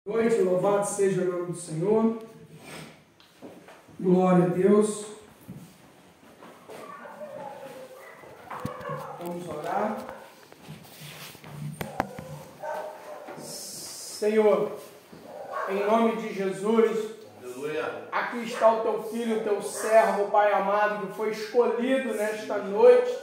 Boa noite, louvado seja o nome do Senhor. Glória a Deus. Vamos orar. Senhor, em nome de Jesus, aqui está o teu filho, o teu servo, Pai amado, que foi escolhido nesta noite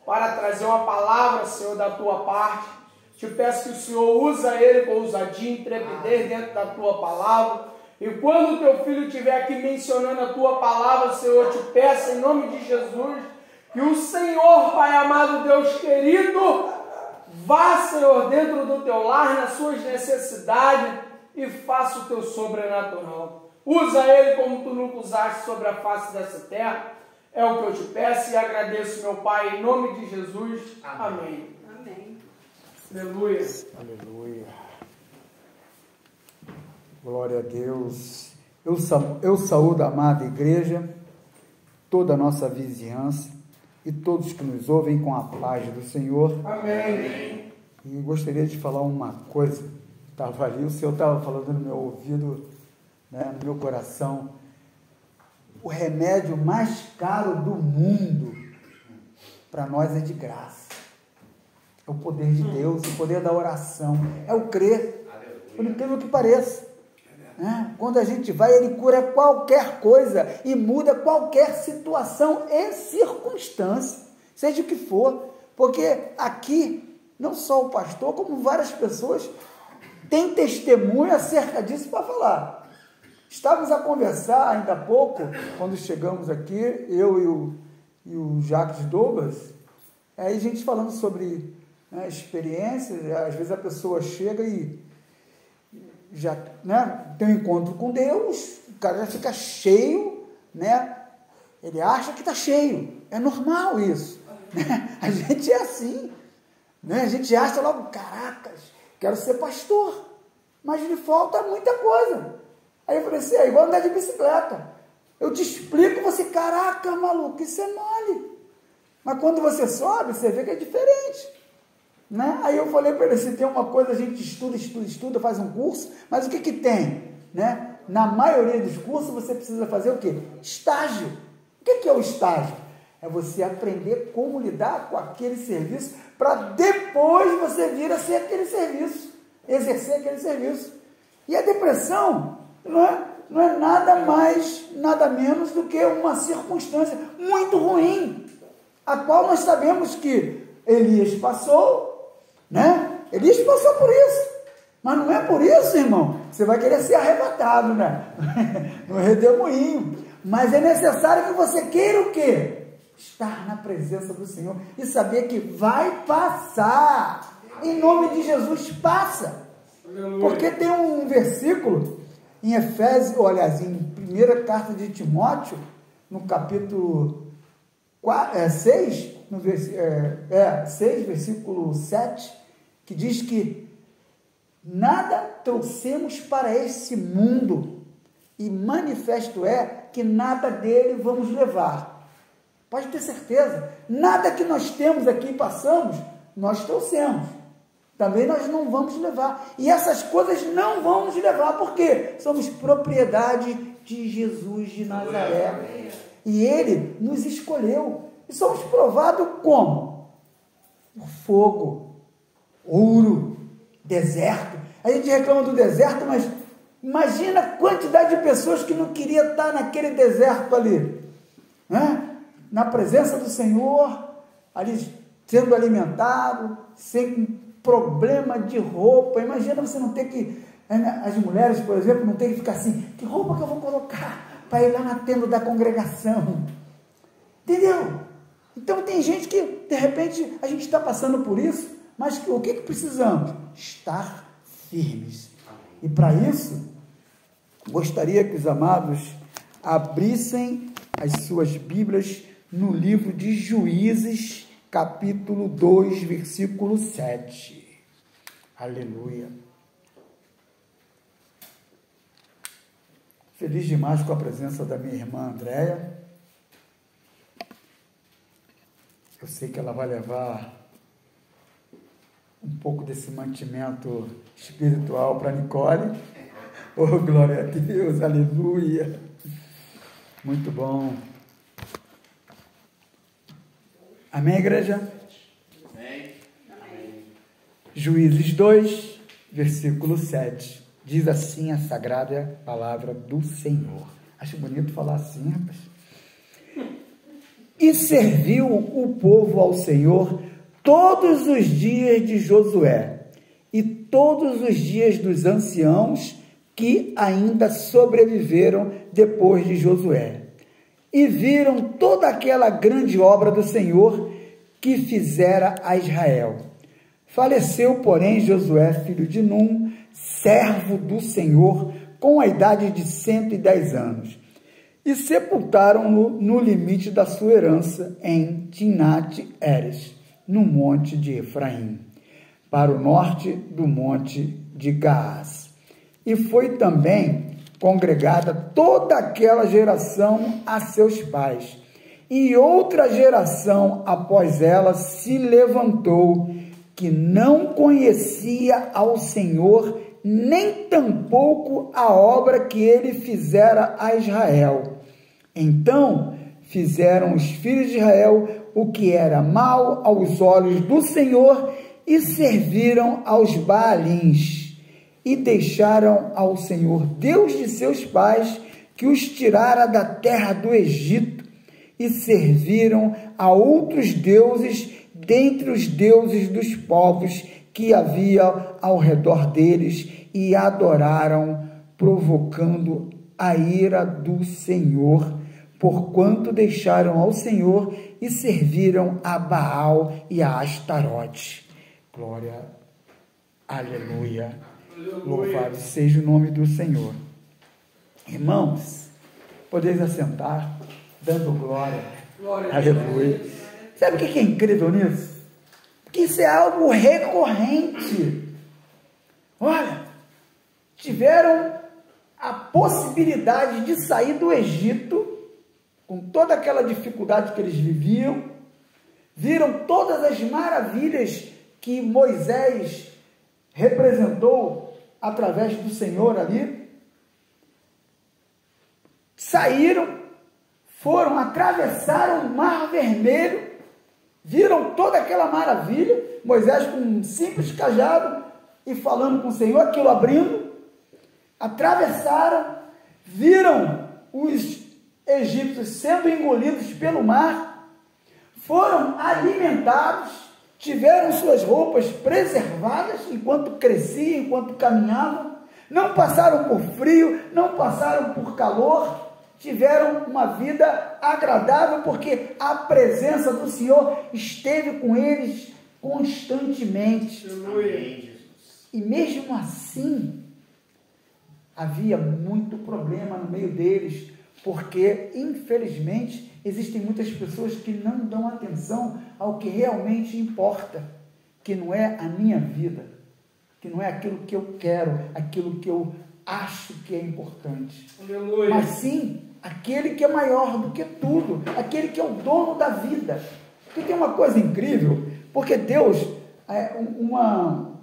para trazer uma palavra, Senhor, da tua parte. Te peço que o Senhor usa ele com ousadia e intrepidez dentro da tua palavra. E quando o teu filho estiver aqui mencionando a tua palavra, Senhor, eu te peço em nome de Jesus, que o Senhor, Pai amado, Deus querido, vá, Senhor, dentro do teu lar, nas suas necessidades, e faça o teu sobrenatural. Usa ele como tu nunca usaste sobre a face dessa terra. É o que eu te peço e agradeço, meu Pai, em nome de Jesus. Amém. Amém. Aleluia. Aleluia. Glória a Deus. Eu saúdo a amada igreja, toda a nossa vizinhança e todos que nos ouvem com a paz do Senhor. Amém. E gostaria de falar uma coisa. Estava ali, o Senhor estava falando no meu ouvido, né, no meu coração. O remédio mais caro do mundo para nós é de graça. É o poder de Deus, o poder da oração, é o crer, por incrível que pareça. Quando a gente vai, ele cura qualquer coisa e muda qualquer situação e circunstância, seja o que for, porque aqui, não só o pastor, como várias pessoas têm testemunho acerca disso para falar. Estávamos a conversar ainda há pouco, quando chegamos aqui, eu e o Jacques Douglas, aí a gente falando sobre experiências. Às vezes a pessoa chega e já tem um encontro com Deus, o cara já fica cheio, ele acha que está cheio, é normal isso, a gente é assim, a gente acha logo, caracas, quero ser pastor, mas lhe falta muita coisa. Aí eu falei assim, é igual andar de bicicleta, eu te explico, você, caraca, maluco, isso é mole, mas quando você sobe, você vê que é diferente. Aí eu falei para ele, se tem uma coisa, a gente estuda, faz um curso, mas o que tem? Na maioria dos cursos você precisa fazer o quê? Estágio. O que é o estágio? É você aprender como lidar com aquele serviço, para depois você vir a ser aquele serviço, exercer aquele serviço. E a depressão não é nada mais, nada menos do que uma circunstância muito ruim, a qual nós sabemos que Elias passou, Elias passou por isso, mas não é por isso, irmão, você vai querer ser arrebatado, no redemoinho, mas é necessário que você queira o quê? Estar na presença do Senhor e saber que vai passar, em nome de Jesus, passa, porque tem um versículo em Efésios, em primeira carta de Timóteo, no capítulo 6, 6, versículo 7, que diz que nada trouxemos para esse mundo, e manifesto é que nada dele vamos levar. Pode ter certeza, nada que nós temos aqui e passamos, nós trouxemos. Também nós não vamos levar. E essas coisas não vamos levar, porque somos propriedade de Jesus de Nazaré. E ele nos escolheu. E somos provados como? Por fogo, ouro, deserto. A gente reclama do deserto, mas imagina a quantidade de pessoas que não queria estar naquele deserto ali, na presença do Senhor, ali sendo alimentado, sem problema de roupa. Imagina você não ter que, as mulheres, por exemplo, não tem que ficar assim, que roupa que eu vou colocar para ir lá na tenda da congregação, entendeu? Então tem gente que, de repente, a gente está passando por isso, mas o que precisamos? Estar firmes. E para isso, gostaria que os amados abrissem as suas Bíblias no livro de Juízes, capítulo 2, versículo 7. Aleluia. Feliz demais com a presença da minha irmã Andréia. Eu sei que ela vai levar um pouco desse mantimento espiritual para Nicole. Oh, glória a Deus, aleluia. Muito bom. Amém, igreja? Amém. Juízes 2, versículo 7. Diz assim a sagrada palavra do Senhor. Acho bonito falar assim, rapaz. E serviu o povo ao Senhor todos os dias de Josué e todos os dias dos anciãos que ainda sobreviveram depois de Josué, e viram toda aquela grande obra do Senhor que fizera a Israel. Faleceu, porém, Josué, filho de Num, servo do Senhor, com a idade de 110 anos, e sepultaram-no no limite da sua herança, em Timnat-Heres, no monte de Efraim, para o norte do monte de Gaás. E foi também congregada toda aquela geração a seus pais, e outra geração após ela se levantou, que não conhecia ao Senhor, nem tampouco a obra que ele fizera a Israel. Então fizeram os filhos de Israel o que era mal aos olhos do Senhor, e serviram aos Baalins, e deixaram ao Senhor, Deus de seus pais, que os tirara da terra do Egito, e serviram a outros deuses dentre os deuses dos povos que havia ao redor deles, e adoraram, provocando a ira do Senhor, porquanto deixaram ao Senhor e serviram a Baal e a Astarote. Glória, aleluia. Louvado seja o nome do Senhor. Irmãos, podeis assentar, dando glória. Aleluia. Sabe o que é incrível nisso? Que isso é algo recorrente. Olha, tiveram a possibilidade de sair do Egito, com toda aquela dificuldade que eles viviam, viram todas as maravilhas que Moisés representou através do Senhor ali, saíram, foram, atravessaram o Mar Vermelho, viram toda aquela maravilha, Moisés com um simples cajado e falando com o Senhor, aquilo abrindo, atravessaram, viram os egípcios sendo engolidos pelo mar, foram alimentados, tiveram suas roupas preservadas enquanto cresciam, enquanto caminhavam, não passaram por frio, não passaram por calor, tiveram uma vida agradável, porque a presença do Senhor esteve com eles constantemente. Amém. E mesmo assim, havia muito problema no meio deles, porque, infelizmente, existem muitas pessoas que não dão atenção ao que realmente importa, que não é a minha vida, que não é aquilo que eu quero, aquilo que eu acho que é importante. Aleluia. Mas sim, aquele que é maior do que tudo, aquele que é o dono da vida. Porque tem uma coisa incrível, porque Deus, uma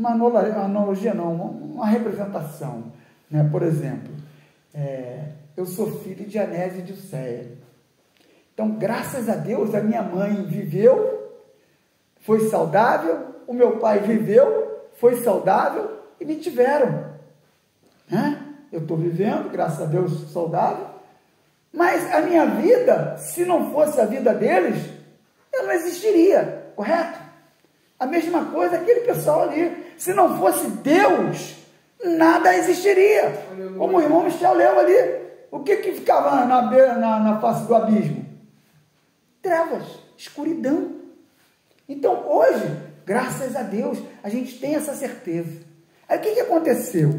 analogia não, uma representação, né? Por exemplo, eu sou filho de Anésio e de Uceia. Então, graças a Deus, a minha mãe viveu, foi saudável, o meu pai viveu, foi saudável e me tiveram. Né? Eu estou vivendo, graças a Deus, saudável, mas a minha vida, se não fosse a vida deles, ela não existiria, correto? A mesma coisa aquele pessoal ali, se não fosse Deus, nada existiria. Como o irmão Michel leu ali, o que ficava na face do abismo? Trevas, escuridão. Então hoje, graças a Deus, a gente tem essa certeza. Aí o que aconteceu?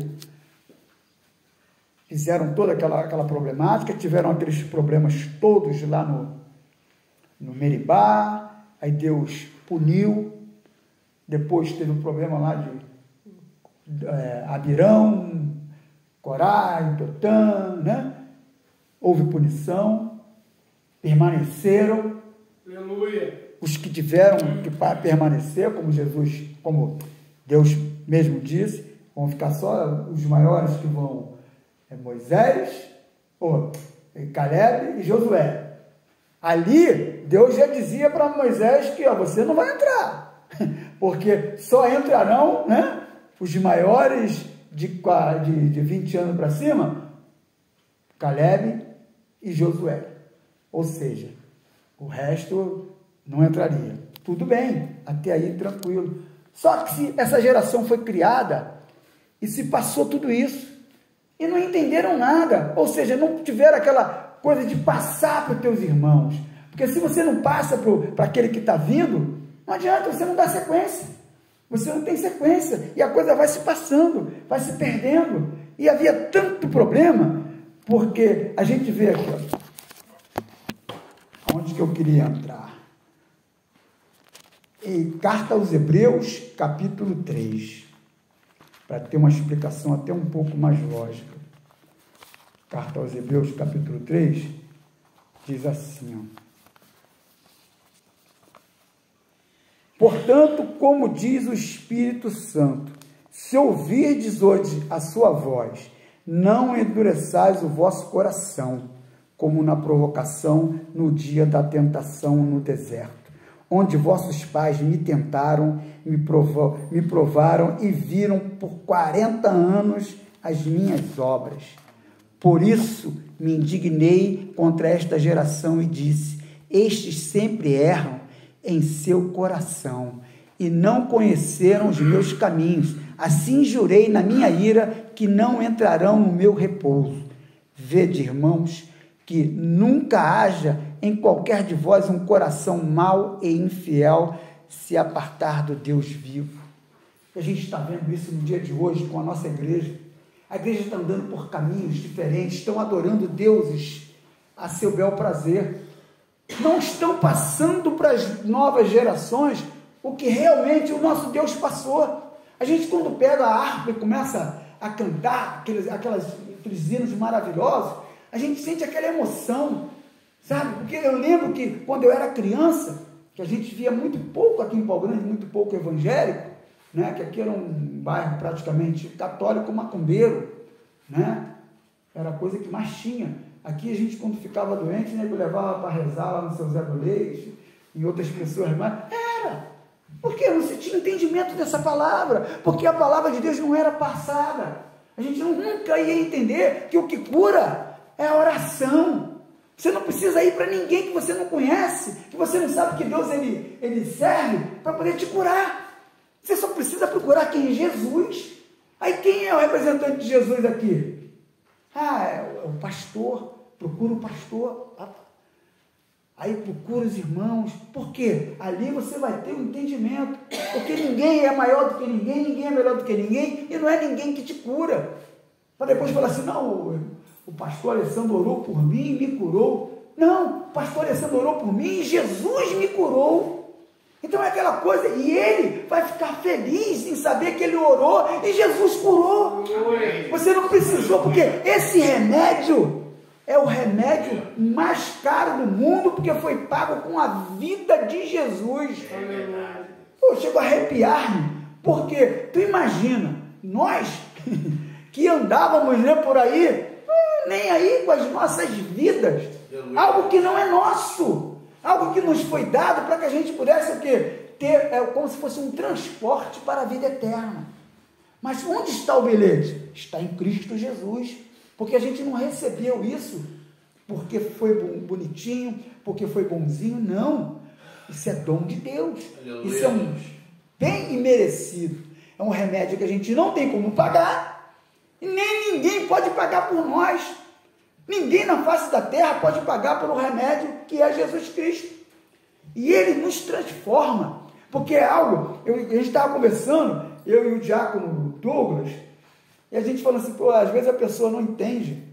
Fizeram toda aquela problemática, tiveram aqueles problemas todos lá no Meribá, aí Deus puniu, depois teve um problema lá de Abirão, Corá, Dotã, né? Houve punição, permaneceram. Aleluia. Os que tiveram que permanecer, como Deus mesmo disse, Vão ficar só os maiores que vão, Moisés, Caleb e Josué. Ali, Deus já dizia para Moisés que você não vai entrar, porque só entrarão, né, os maiores de 20 anos para cima, Caleb e Josué. Ou seja, o resto não entraria. Tudo bem, até aí tranquilo. Só que se essa geração foi criada e se passou tudo isso e não entenderam nada, ou seja, não tiveram aquela coisa de passar para os teus irmãos, porque se você não passa para aquele que está vindo, não adianta, você não dá sequência, você não tem sequência, e a coisa vai se passando, vai se perdendo, e havia tanto problema, porque a gente vê aqui, onde que eu queria entrar, em Carta aos Hebreus, capítulo 3, para ter uma explicação até um pouco mais lógica. Carta aos Hebreus, capítulo 3, diz assim, portanto, como diz o Espírito Santo, se ouvirdes hoje a sua voz, não endureçais o vosso coração, como na provocação no dia da tentação no deserto, onde vossos pais me tentaram, me provaram e viram por 40 anos as minhas obras. Por isso me indignei contra esta geração e disse, estes sempre erram em seu coração e não conheceram os meus caminhos. Assim jurei na minha ira que não entrarão no meu repouso. Vede, irmãos, que nunca haja em qualquer de vós um coração mau e infiel se apartar do Deus vivo. A gente está vendo isso no dia de hoje com a nossa igreja. A igreja está andando por caminhos diferentes, estão adorando deuses a seu bel prazer. Não estão passando para as novas gerações o que realmente o nosso Deus passou. A gente, quando pega a harpa e começa a cantar aqueles hinos maravilhosos, a gente sente aquela emoção, sabe? Porque eu lembro que quando eu era criança, que a gente via muito pouco aqui em Pau Grande, muito pouco evangélico, né? Que aqui era um bairro praticamente católico, macumbeiro, né? Era a coisa que mais tinha. Aqui a gente, quando ficava doente, né, eu levava para rezar lá no Seu Zé do Leite, e outras pessoas mais. Era! Porque não se tinha entendimento dessa palavra, porque a palavra de Deus não era passada. A gente nunca ia entender que o que cura é a oração. Você não precisa ir para ninguém que você não conhece, que você não sabe que Deus ele serve para poder te curar. Você só precisa procurar quem? Jesus. Aí quem é o representante de Jesus aqui? É o pastor. Procura o pastor. Aí procura os irmãos. Por quê? Ali você vai ter um entendimento. Porque ninguém é maior do que ninguém, ninguém é melhor do que ninguém, e não é ninguém que te cura. Para depois falar assim, não, o pastor Alessandro orou por mim e me curou. Não, o pastor Alessandro orou por mim e Jesus me curou. Então é aquela coisa, e ele vai ficar feliz em saber que ele orou e Jesus curou. Você não precisou, porque esse remédio é o remédio mais caro do mundo, porque foi pago com a vida de Jesus. Eu chego a arrepiar-me, porque tu imagina, nós que andávamos, né, por aí, nem aí com as nossas vidas, algo que não é nosso, algo que nos foi dado para que a gente pudesse o quê? Ter, como se fosse um transporte para a vida eterna. Mas onde está o bilhete? Está em Cristo Jesus, porque a gente não recebeu isso porque foi bonitinho, porque foi bonzinho, não. Isso é dom de Deus. Aleluia. Isso é um bem imerecido. É um remédio que a gente não tem como pagar, e nem ninguém pode pagar por nós. Ninguém na face da terra pode pagar pelo remédio que é Jesus Cristo. E ele nos transforma, porque é algo, a gente estava conversando, eu e o diácono Douglas, e a gente falou assim, às vezes a pessoa não entende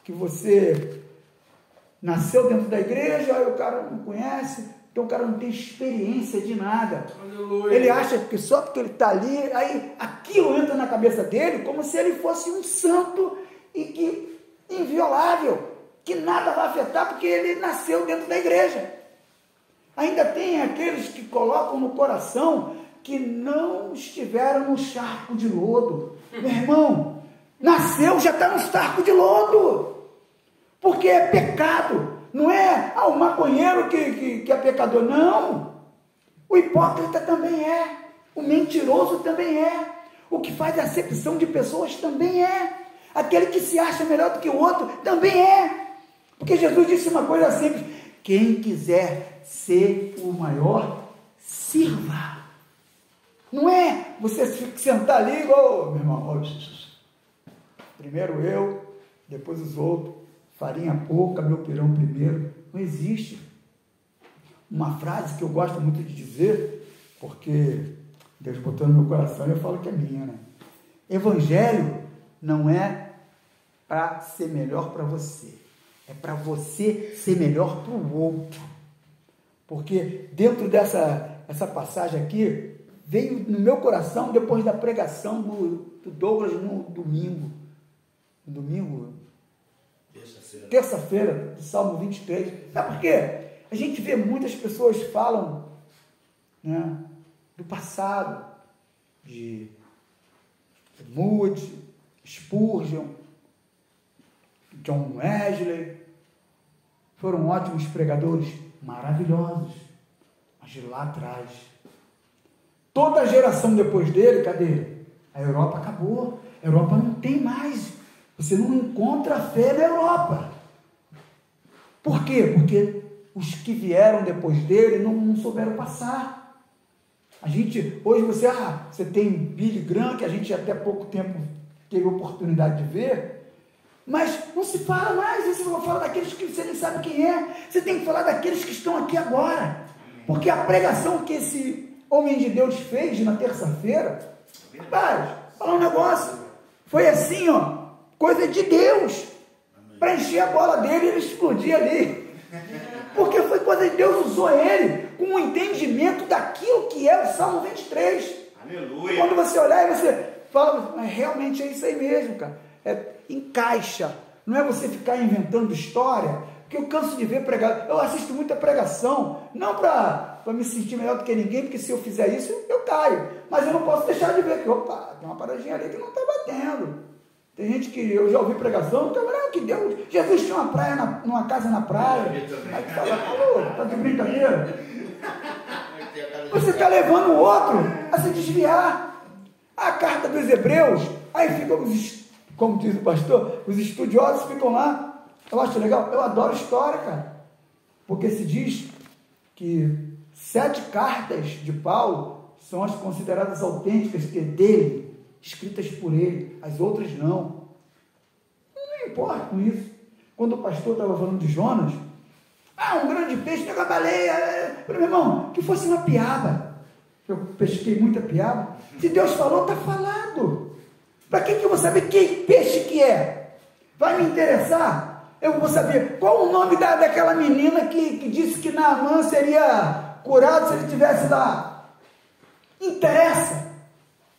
que você nasceu dentro da igreja, aí o cara não conhece, então o cara não tem experiência de nada. Aleluia. Ele acha que só porque ele está ali, aí aquilo entra na cabeça dele como se ele fosse um santo e que inviolável, que nada vai afetar porque ele nasceu dentro da igreja. Ainda tem aqueles que colocam no coração que não estiveram no charco de lodo, Meu irmão, nasceu, já está no saco de lodo. Porque é pecado. Não é o maconheiro que é pecador, não. O hipócrita também é. O mentiroso também é. O que faz acepção de pessoas também é. Aquele que se acha melhor do que o outro também é. Porque Jesus disse uma coisa simples: quem quiser ser o maior, sirva. Não é você sentar ali igual, meu irmão, primeiro eu, depois os outros, farinha pouca, meu pirão primeiro. Não existe. Uma frase que eu gosto muito de dizer, porque Deus botou no meu coração e eu falo que é minha, né? Evangelho não é para ser melhor para você, é para você ser melhor para o outro. Porque dentro dessa passagem aqui, veio no meu coração depois da pregação do Douglas no domingo. Terça-feira, do Salmo 23. Sabe por quê? A gente vê muitas pessoas falam, né, do passado, de Moody, Spurgeon, John Wesley. Foram ótimos pregadores, maravilhosos, mas de lá atrás. Toda a geração depois dele, cadê? A Europa acabou. A Europa não tem mais. Você não encontra fé na Europa. Por quê? Porque os que vieram depois dele não souberam passar. Hoje você tem Billy Graham, que a gente até pouco tempo teve a oportunidade de ver, mas não se fala mais. Você vai falar daqueles que você nem sabe quem é. Você tem que falar daqueles que estão aqui agora. Porque a pregação que esse homem de Deus fez na terça-feira, rapaz, falar um negócio, foi assim, coisa de Deus, para encher a bola dele e ele explodir ali, porque foi coisa de Deus, usou ele com um entendimento daquilo que é o Salmo 23, aleluia. Quando você olhar e você fala, realmente é isso aí mesmo, cara, encaixa, não é você ficar inventando história, porque eu canso de ver pregação, eu assisto muita pregação, não para me sentir melhor do que ninguém, porque se eu fizer isso, eu caio, mas eu não posso deixar de ver que, opa, tem uma paradinha ali que não está batendo. Tem gente que eu já ouvi pregação, que Deus, Jesus tinha uma praia, uma casa na praia, aí tu fala, tá de brincadeira? Você está levando o outro a se desviar. A carta dos Hebreus, aí ficam, como diz o pastor, os estudiosos ficam lá. Eu acho legal, eu adoro história, cara, porque se diz que 7 cartas de Paulo são as consideradas autênticas, que é dele, escritas por ele, as outras não. Não importa com isso. Quando o pastor estava falando de Jonas, um grande peixe, pegou a baleia, meu irmão, que fosse uma piaba. Eu pesquei muita piaba. Se Deus falou, está falado. Para que eu vou saber que peixe que é? Vai me interessar? Eu vou saber qual o nome daquela menina que disse que Naamã seria curado se ele estivesse lá. Interessa.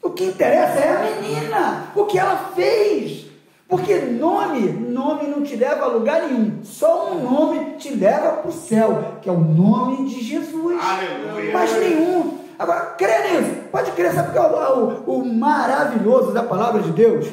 O que interessa é a menina, o que ela fez. Porque nome não te leva a lugar nenhum. Só um nome te leva para o céu, que é o nome de Jesus. Aleluia. Mas nenhum. Agora, crê nisso. Pode crer, sabe porque o maravilhoso da palavra de Deus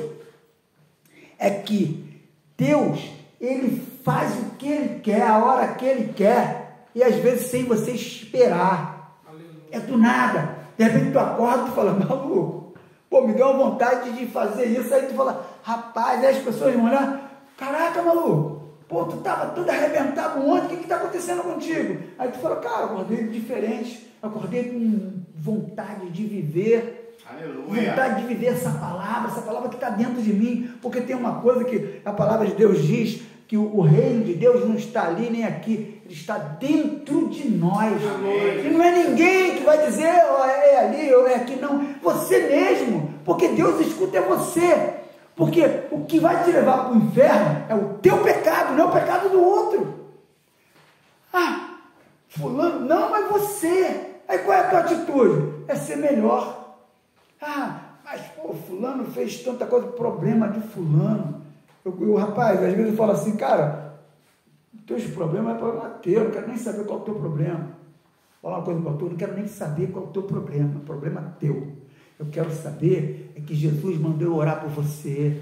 é que Deus, ele faz o que ele quer, a hora que ele quer, e às vezes sem você esperar. Aleluia. É do nada. De repente tu acorda e fala, maluco, me deu uma vontade de fazer isso, aí tu fala, rapaz, aí as pessoas vão olhar, caraca, maluco, tu estava tudo arrebentado ontem, o que está acontecendo contigo? Aí tu fala, cara, acordei diferente, acordei com vontade de viver, aleluia. Vontade de viver essa palavra que está dentro de mim, porque tem uma coisa que a palavra de Deus diz, que o reino de Deus não está ali nem aqui, ele está dentro de nós. Amém. E não é ninguém que vai dizer, é ali ou é aqui, não. Você mesmo, porque Deus escuta é você. Porque o que vai te levar para o inferno é o teu pecado, não é o pecado do outro. Fulano, não, mas você. Aí qual é a tua atitude? É ser melhor. Mas fulano fez tanta coisa, problema de fulano. Rapaz, às vezes eu falo assim, cara, os teus problemas é problema teu, não quero nem saber qual é o teu problema. Vou falar uma coisa para tu, não quero nem saber qual é o teu problema teu. Eu quero saber é que Jesus mandou eu orar por você.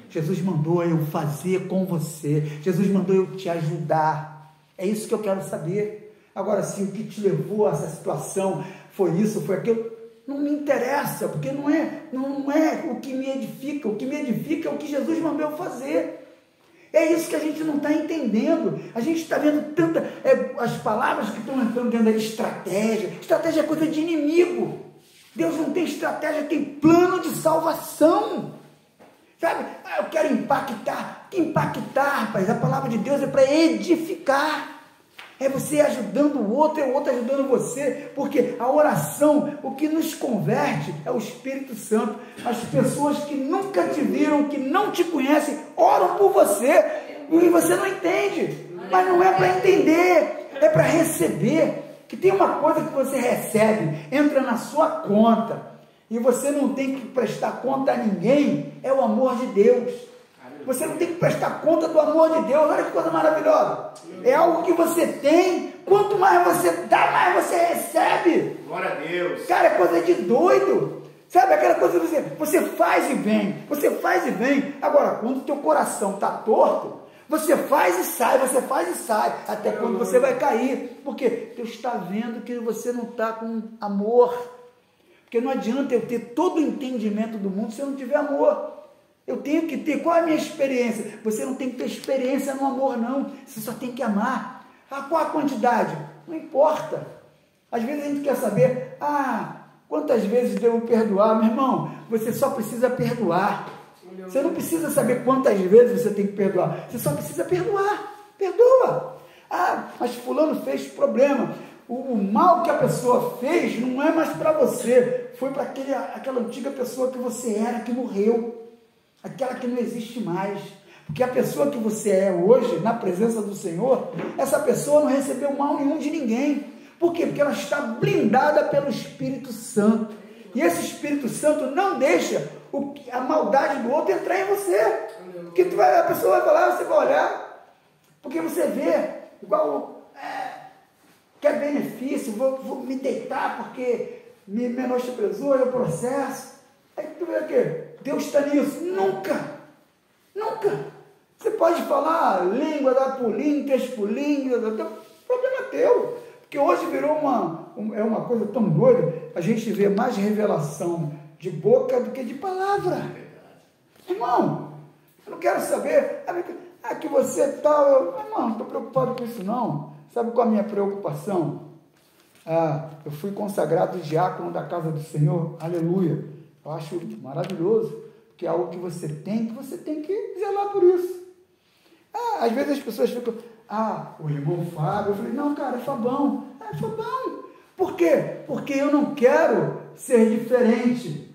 Jesus mandou eu fazer com você. Jesus mandou eu te ajudar. É isso que eu quero saber. Agora, se o que te levou a essa situação foi isso, foi aquilo, não me interessa, porque não é o que me edifica. O que me edifica é o que Jesus mandou eu fazer. É isso que a gente não está entendendo. A gente está vendo as palavras que estão entrando dentro da estratégia. Estratégia é coisa de inimigo. Deus não tem estratégia, tem plano de salvação. Sabe? Eu quero impactar. Que impactar, rapaz? A palavra de Deus é para edificar. É você ajudando o outro, é o outro ajudando você, porque a oração, o que nos converte é o Espírito Santo. As pessoas que nunca te viram, que não te conhecem, oram por você, e você não entende, mas não é para entender, é para receber, que tem uma coisa que você recebe, entra na sua conta, e você não tem que prestar conta a ninguém, é o amor de Deus. Você não tem que prestar conta do amor de Deus. Olha que coisa maravilhosa. É algo que você tem. Quanto mais você dá, mais você recebe. Glória a Deus. Cara, é coisa de doido. Sabe aquela coisa que você faz e vem. Você faz e vem. Agora, quando o teu coração está torto, você faz e sai, você faz e sai. Até quando você vai cair. Porque Deus está vendo que você não está com amor. Porque não adianta eu ter todo o entendimento do mundo se eu não tiver amor. Eu tenho que ter, qual é a minha experiência? Você não tem que ter experiência no amor, não. Você só tem que amar. Qual a quantidade? Não importa. Às vezes a gente quer saber, quantas vezes devo perdoar? Meu irmão, você só precisa perdoar. Você não precisa saber quantas vezes você tem que perdoar. Você só precisa perdoar. Perdoa. Mas fulano fez problema. O mal que a pessoa fez não é mais para você. Foi para aquela antiga pessoa que você era, que morreu. Aquela que não existe mais, porque a pessoa que você é hoje, na presença do Senhor, essa pessoa não recebeu mal nenhum de ninguém. Por quê? Porque ela está blindada pelo Espírito Santo, e esse Espírito Santo não deixa a maldade do outro entrar em você, porque a pessoa vai falar, você vai olhar, porque você vê, igual, quer benefício, vou me deitar porque me menosprezou, eu processo, aí tu vê o quê? Deus está nisso? Nunca. Você pode falar língua da pulinha, texpulinha, problema teu. Porque hoje virou uma coisa tão doida, a gente vê mais revelação de boca do que de palavra. Irmão, eu não quero saber, que você está, irmão, não estou preocupado com isso não. Sabe qual é a minha preocupação? Eu fui consagrado diácono da casa do Senhor, aleluia. Eu acho maravilhoso, porque é algo que você tem que zelar por isso. Às vezes as pessoas ficam, o irmão Fábio, eu falei, não, cara, é Fabão. É Fabão. Por quê? Porque eu não quero ser diferente.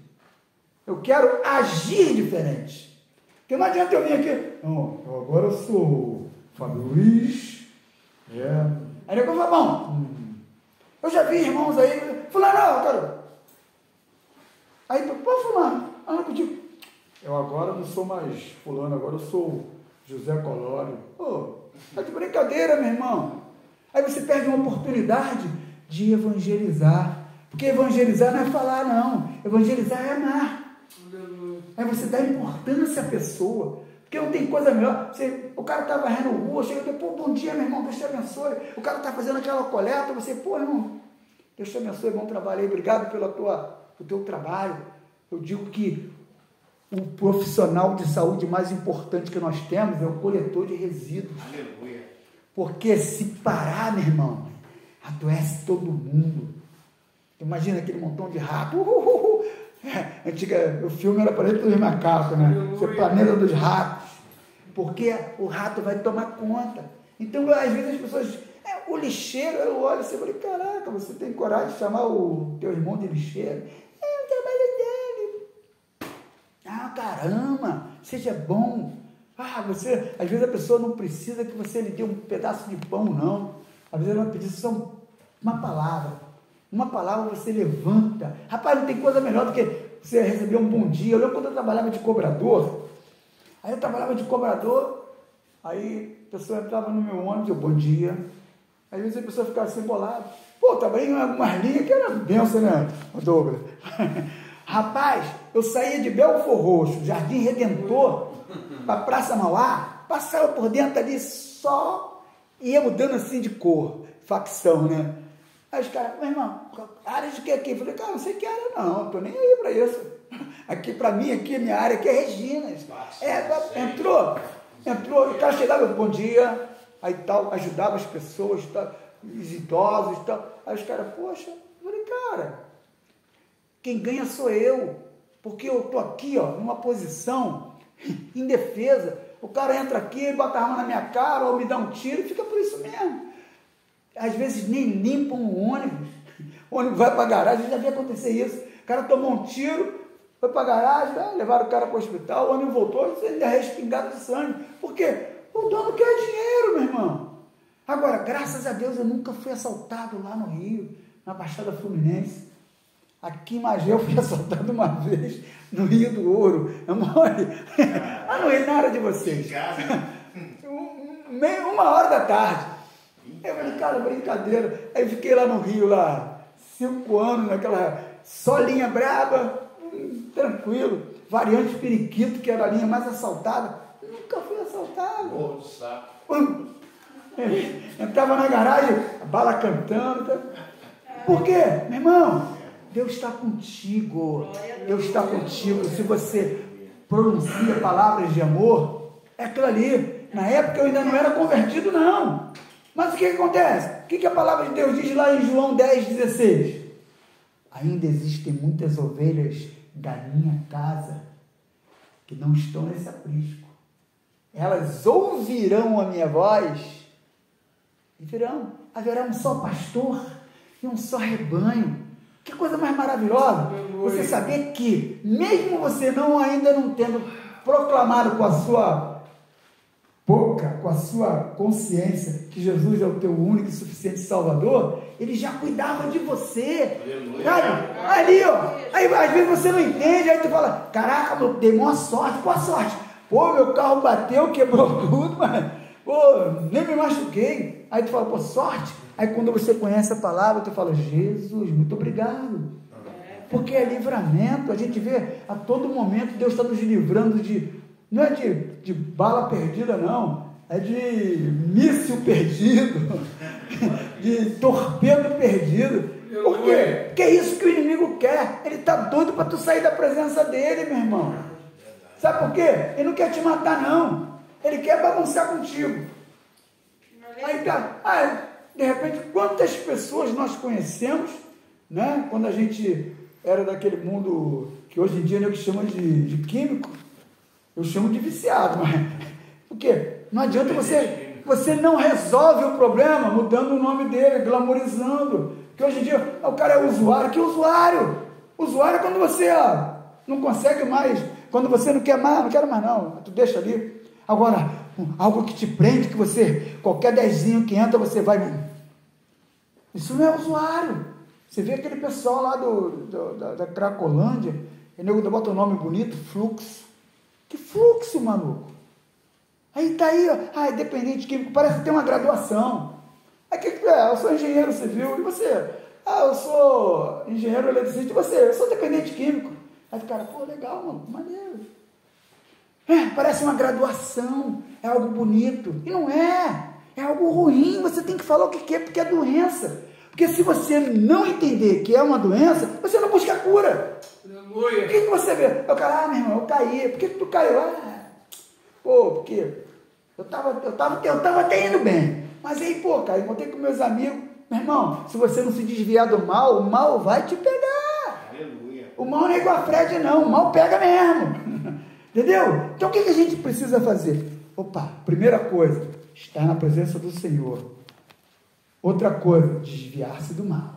Eu quero agir diferente. Porque não adianta eu vir aqui, não, agora eu sou Fábio Luiz. Aí eu falo, Fabão, eu já vi irmãos aí, fulano, cara. Aí, fulano, anda contigo. Eu agora não sou mais fulano, agora eu sou José Colório. Tá de brincadeira, meu irmão. Aí você perde uma oportunidade de evangelizar. Porque evangelizar não é falar, não. Evangelizar é amar. Aí você dá importância à pessoa. Porque não tem coisa melhor. O cara está varrendo rua, chega e bom dia, meu irmão, Deus te abençoe. O cara está fazendo aquela coleta, você, irmão, Deus te abençoe, bom trabalho aí, obrigado o teu trabalho. Eu digo que o profissional de saúde mais importante que nós temos é o coletor de resíduos. Aleluia. Porque se parar, meu irmão, adoece todo mundo. Imagina aquele montão de rato. O filme era Planeta dos Macacos, né? Esse Planeta dos Ratos. Porque o rato vai tomar conta. Então, às vezes as pessoas... o lixeiro, eu olho e falei, caraca, você tem coragem de chamar o teu irmão de lixeiro? O trabalho dele. Caramba, seja bom. Às vezes a pessoa não precisa que você lhe dê um pedaço de pão, não. Às vezes ela precisa só uma palavra. Uma palavra você levanta. Rapaz, não tem coisa melhor do que você receber um bom dia. Eu lembro quando eu trabalhava de cobrador. Aí eu trabalhava de cobrador. Aí a pessoa entrava no meu ônibus, eu, bom dia. Às vezes a pessoa ficava assim bolada. Trabalhei em algumas linhas que era benção, né, Douglas? Rapaz, eu saía de Belfor Roxo, Jardim Redentor, para Praça Mauá, passava por dentro ali só, ia mudando assim de cor, facção, né? Aí os caras, meu irmão, área de que aqui? Eu falei, cara, não sei que área não, tô nem aí para isso. Aqui para mim, aqui, minha área aqui é Reginas. Entrou, o cara chegava, bom dia, aí tal, ajudava as pessoas, tal, os idosos e tal. Aí os caras, poxa, eu falei, cara, quem ganha sou eu, porque eu tô aqui, ó, numa posição indefesa. O cara entra aqui, bota a arma na minha cara, ou me dá um tiro, e fica por isso mesmo. Às vezes nem limpam o ônibus vai para a garagem, já vi acontecer isso. O cara tomou um tiro, foi para a garagem, levaram o cara para o hospital, o ônibus voltou, ele é respingado de sangue. Por quê? O dono quer dinheiro, meu irmão. Agora, graças a Deus, eu nunca fui assaltado lá no Rio, na Baixada Fluminense. Aqui em Magé eu fui assaltado uma vez, no Rio do Ouro. Amore, no Rio, na hora de vocês. Uma hora da tarde. Eu falei, cara, brincadeira. Aí fiquei lá no Rio, lá, 5 anos, naquela só linha braba, tranquilo. Variante Periquito, que era a linha mais assaltada. Eu nunca fui assaltado. Morro do saco. Entrava na garagem, a bala cantando. Tá? Por quê? Meu irmão, Deus está contigo. Deus está contigo. Se você pronuncia palavras de amor, é aquilo ali. Na época eu ainda não era convertido, não. Mas o que acontece? O que a palavra de Deus diz lá em João 10,16? Ainda existem muitas ovelhas da minha casa que não estão nesse aprisco. Elas ouvirão a minha voz e virão. Haverá um só pastor e um só rebanho. Que coisa mais maravilhosa. Você saber que, mesmo você ainda não tendo proclamado com a sua boca, com a sua consciência, que Jesus é o teu único e suficiente Salvador, Ele já cuidava de você. Sabe? Ali, ó. Aí às vezes você não entende, aí tu fala, caraca, eu dei uma sorte. Qual a sorte? Pô, meu carro bateu, quebrou tudo, mas nem me machuquei. Aí tu fala, pô, sorte. Aí quando você conhece a palavra, tu fala, Jesus, muito obrigado. Porque é livramento. A gente vê a todo momento Deus está nos livrando não é de bala perdida, não. É de míssil perdido, de torpedo perdido. Por quê? Porque é isso que o inimigo quer. Ele está doido para tu sair da presença dele, meu irmão. Sabe por quê? Ele não quer te matar, não. Ele quer bagunçar contigo. Aí tá. De repente, quantas pessoas nós conhecemos, né? Quando a gente era daquele mundo que hoje em dia a gente chama de químico, eu chamo de viciado, mas por quê? Não adianta você não resolve o problema mudando o nome dele, glamorizando. Porque hoje em dia o cara é usuário. Que usuário? Usuário é quando você não consegue mais, quando você não quer mais, não quero mais não, tu deixa ali. Agora, algo que te prende, que você, qualquer dezinho que entra, você vai. Isso não é usuário. Você vê aquele pessoal lá da Cracolândia, e nego bota um nome bonito, fluxo. Que fluxo, maluco? Aí tá aí, ó, é dependente químico, parece ter uma graduação. Aí que é? Eu sou engenheiro civil, e você? Eu sou engenheiro eletricista, e você? Eu sou dependente químico. Aí o cara, pô, legal, mano, maneiro. Parece uma graduação, é algo bonito. E não é, é algo ruim. Você tem que falar o que é, porque é doença. Porque se você não entender que é uma doença, você não busca a cura. O que você vê? O cara, meu irmão, eu caí. Por que tu caiu? Porque eu tava até indo bem. Mas aí, cara, encontrei com meus amigos. Meu irmão, se você não se desviar do mal, o mal vai te pegar. Aleluia. O mal não é igual a Fred, não. O mal pega mesmo. Entendeu? Então o que a gente precisa fazer? Primeira coisa, estar na presença do Senhor. Outra coisa, desviar-se do mal.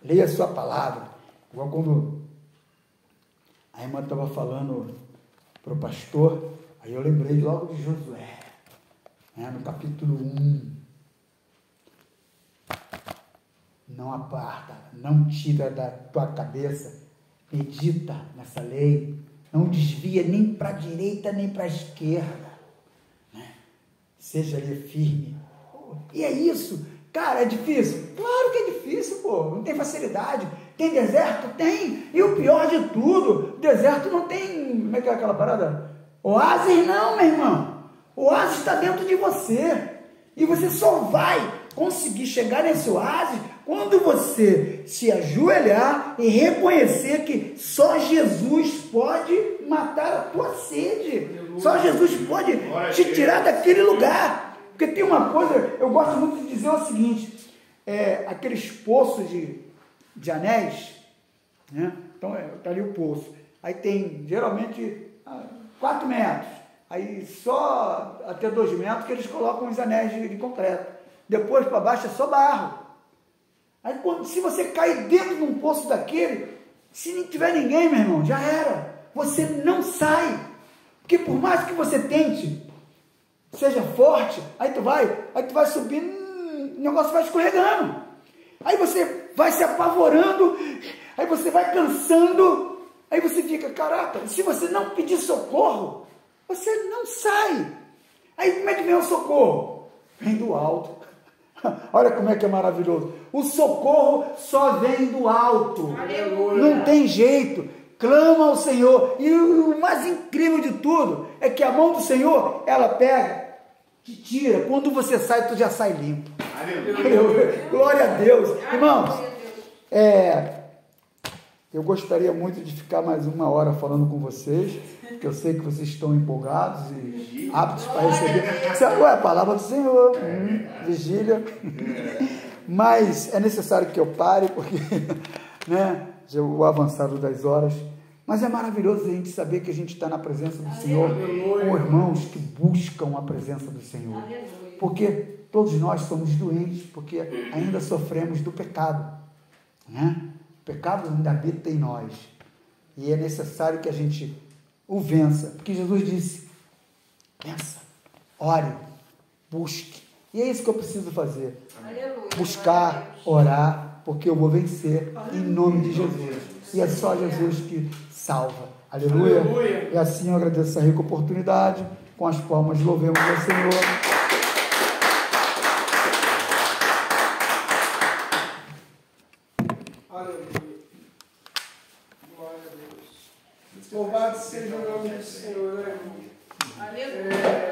Leia a sua palavra. Igual quando a irmã estava falando para o pastor, aí eu lembrei logo de Josué, no capítulo 1. Não aparta, não tira da tua cabeça, medita nessa lei, não desvia nem para a direita nem para a esquerda, seja ali firme. E é isso, cara, é difícil? Claro que é difícil, não tem facilidade. Tem deserto? Tem. E o pior de tudo, deserto não tem, como é que é aquela parada? Oásis não, meu irmão. Oásis está dentro de você. E você só vai conseguir chegar nesse oásis quando você se ajoelhar e reconhecer que só Jesus pode matar a tua sede. Só Jesus pode te tirar daquele lugar. Porque tem uma coisa, eu gosto muito de dizer o seguinte, aqueles poços de anéis, né? Então está ali o poço. Aí tem geralmente 4 metros. Aí só até 2 metros que eles colocam os anéis de concreto. Depois para baixo é só barro. Aí se você cair dentro de um poço daquele, se não tiver ninguém, meu irmão, já era. Você não sai. Porque por mais que você tente, seja forte, aí tu vai subindo, o negócio vai escorregando. Aí você vai se apavorando, aí você vai cansando, aí você fica, caraca, se você não pedir socorro, você não sai. Aí como é que vem o socorro? Vem do alto. Olha como é que é maravilhoso. O socorro só vem do alto. Aleluia. Não tem jeito. Clama ao Senhor. E o mais incrível de tudo é que a mão do Senhor, ela pega, te tira. Quando você sai, tu já sai limpo. Aleluia. Glória a Deus. Irmãos, eu gostaria muito de ficar mais 1 hora falando com vocês, porque eu sei que vocês estão empolgados e aptos para receber. Isso é a palavra do Senhor. Vigília. Mas é necessário que eu pare, porque né, o avançado das horas. Mas é maravilhoso a gente saber que a gente está na presença do Senhor, com irmãos que buscam a presença do Senhor. Porque todos nós somos doentes, porque ainda sofremos do pecado, né? O pecado ainda habita em nós. E é necessário que a gente o vença. Porque Jesus disse, pensa, ore, busque. E é isso que eu preciso fazer. Aleluia. Buscar, orar, porque eu vou vencer em nome de Jesus. E é só Jesus que salva. Aleluia. Aleluia. E assim eu agradeço essa rica oportunidade. Com as palmas louvemos ao Senhor. Louvado seja o nome do Senhor, né, irmão? Aleluia.